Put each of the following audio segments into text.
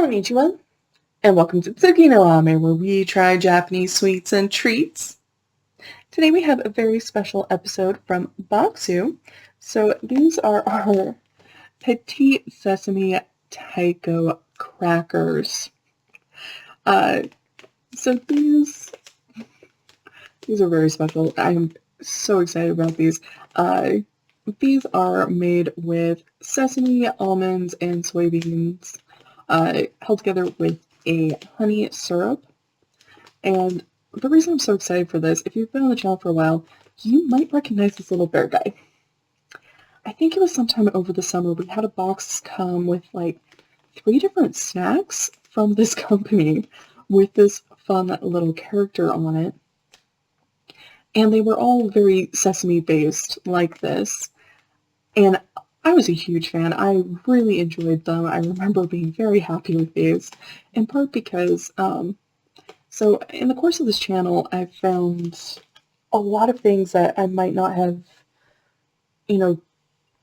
Konnichiwa, and welcome to Tsuki no Ame, where we try Japanese sweets and treats. Today we have a very special episode from Baksu. So these are our Petite Sesame Taiko crackers. So these are very special. I am so excited about these. These are made with sesame, almonds, and soybeans, held together with a honey syrup. And the reason I'm so excited for this, if you've been on the channel for a while, you might recognize this little bear guy. I think it was sometime over the summer we had a box come with like 3 different snacks from this company with this fun little character on it. And they were all very sesame based like this. And I was a huge fan. I really enjoyed them. I remember being very happy with these, in part because, so in the course of this channel, I've found a lot of things that I might not have,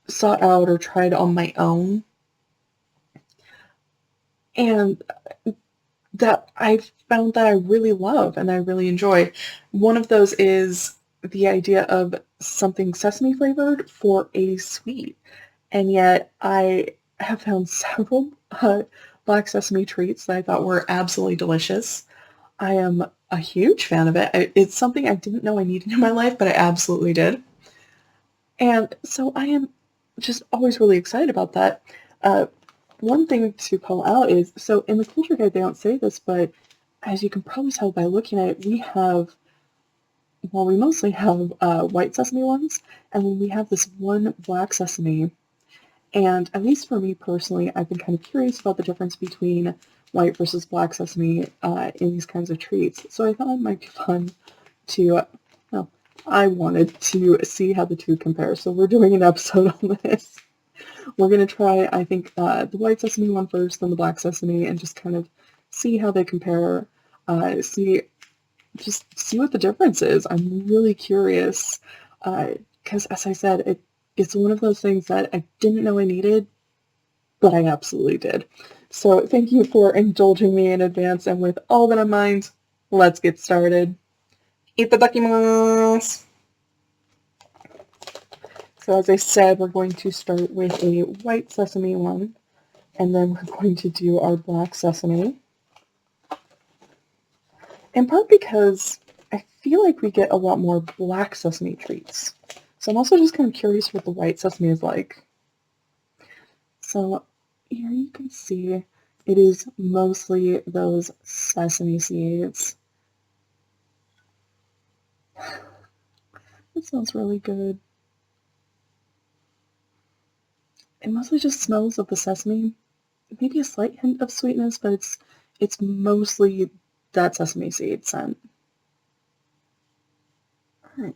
sought out or tried on my own. And that I've found that I really love and I really enjoy. One of those is the idea of something sesame flavored for a sweet. And yet I have found several black sesame treats that I thought were absolutely delicious. I am a huge fan of it. It's something I didn't know I needed in my life, but I absolutely did. And so I am just always really excited about that. One thing to call out is, so in the culture guide they don't say this, but as you can probably tell by looking at it, we mostly have white sesame ones, and then we have this one black sesame. And at least for me personally, I've been kind of curious about the difference between white versus black sesame in these kinds of treats. So I thought it might be fun to, I wanted to see how the two compare. So we're doing an episode on this. We're going to try, I think, the white sesame one first, then the black sesame, and just kind of see how they compare, see what the difference is. I'm really curious, because as I said, it's one of those things that I didn't know I needed, but I absolutely did. So thank you for indulging me in advance, and with all that in mind, let's get started. Itadakimasu! So as I said, we're going to start with a white sesame one, and then we're going to do our black sesame. In part because I feel like we get a lot more black sesame treats. So I'm also just kind of curious what the white sesame is like. So here you can see it is mostly those sesame seeds. It smells really good. It mostly just smells of the sesame. Maybe a slight hint of sweetness, but it's mostly that sesame seed scent. Alright.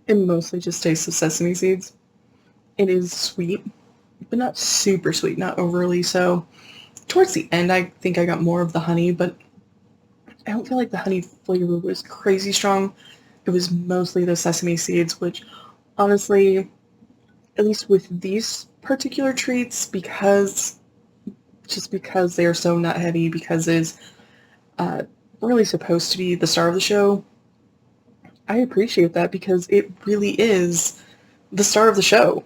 It mostly just tastes of sesame seeds. It is sweet, but not super sweet, not overly so. Towards the end, I think I got more of the honey, but I don't feel like the honey flavor was crazy strong. It was mostly the sesame seeds, which honestly, at least with these particular treats, because they are so nut heavy, because it's really supposed to be the star of the show, I appreciate that because it really is the star of the show.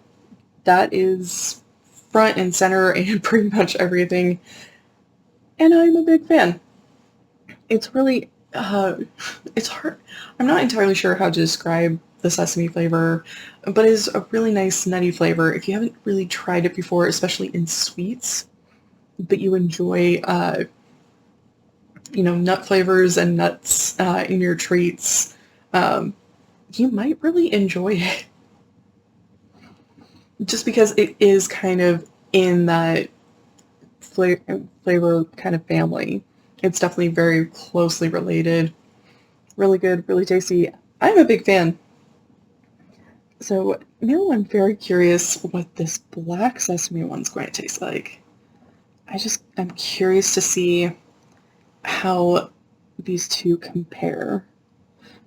That is front and center in pretty much everything, and I'm a big fan. It's really, it's hard. I'm not entirely sure how to describe the sesame flavor, but it's a really nice nutty flavor. If you haven't really tried it before, especially in sweets, but you enjoy, nut flavors and nuts in your treats, you might really enjoy it. just because it is kind of in that flavor kind of family. It's definitely very closely related. Really good, really tasty. I'm a big fan. So now I'm very curious what this black sesame one's going to taste like. I'm curious to see how these two compare.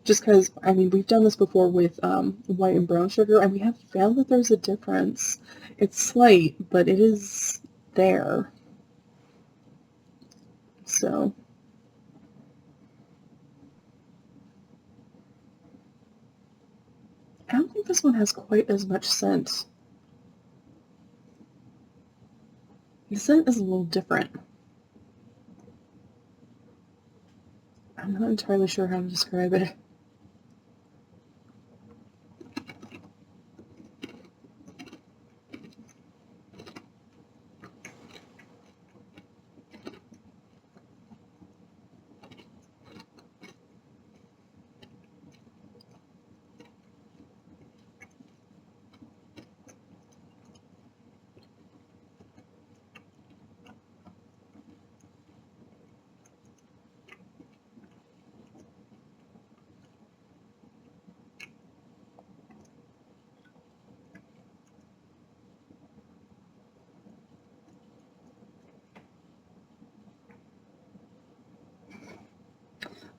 Just because, I mean, we've done this before with white and brown sugar, and we have found that there's a difference. It's slight, but it is there. So, I don't think this one has quite as much scent. The scent is a little different. I'm not entirely sure how to describe it.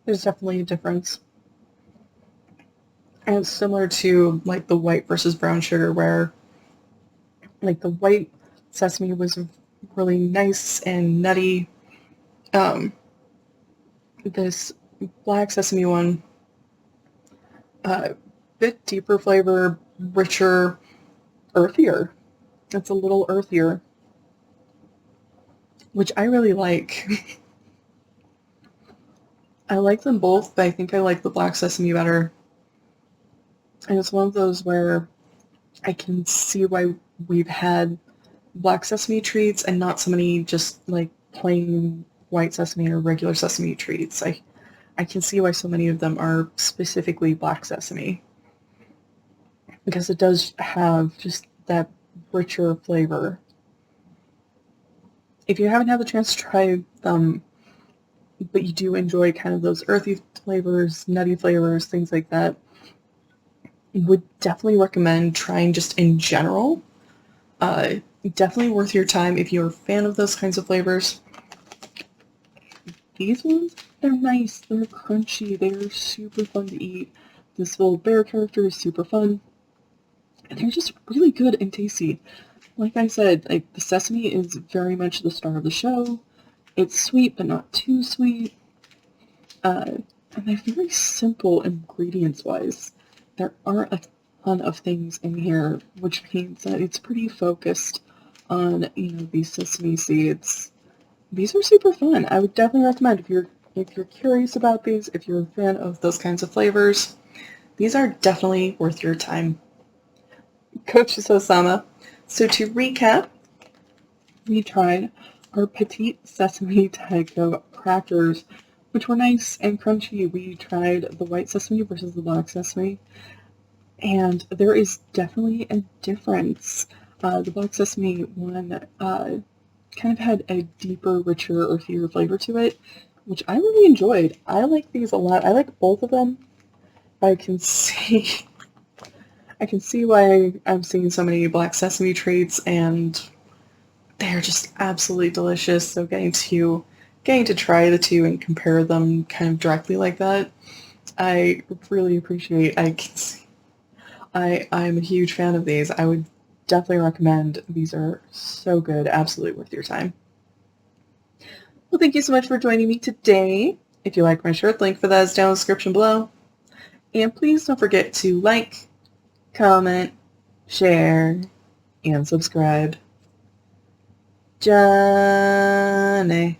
There's definitely a difference. And it's similar to like the white versus brown sugar where like the white sesame was really nice and nutty. This black sesame one, bit deeper flavor, richer, earthier. It's a little earthier, which I really like. I like them both, but I think I like the black sesame better. And it's one of those where I can see why we've had black sesame treats and not so many just like plain white sesame or regular sesame treats. I can see why so many of them are specifically black sesame because it does have just that richer flavor. If you haven't had the chance to try them, but you do enjoy kind of those earthy flavors, nutty flavors, things like that, would definitely recommend trying just in general. Definitely worth your time if you're a fan of those kinds of flavors. These ones, they're nice, they're crunchy, they're super fun to eat. This little bear character is super fun. And they're just really good and tasty. Like I said, like the sesame is very much the star of the show. It's sweet, but not too sweet. And they're very simple ingredients-wise. There aren't a ton of things in here, which means that it's pretty focused on, these sesame seeds. These are super fun. I would definitely recommend if you're curious about these, if you're a fan of those kinds of flavors, these are definitely worth your time. Coach Sosama. So to recap, we tried our Petite Sesame Taiko crackers, which were nice and crunchy. We tried the white sesame versus the black sesame, and there is definitely a difference. The black sesame one kind of had a deeper, richer, earthier flavor to it, which I really enjoyed. I like these a lot. I like both of them. I can see why I'm seeing so many black sesame treats, and they're just absolutely delicious. So getting to try the two and compare them kind of directly like that, I really appreciate. I'm a huge fan of these. I would definitely recommend. These are so good, absolutely worth your time. Well, thank you so much for joining me today. If you like my shirt, link for that is down in the description below. And please don't forget to like, comment, share, and subscribe. Johnny.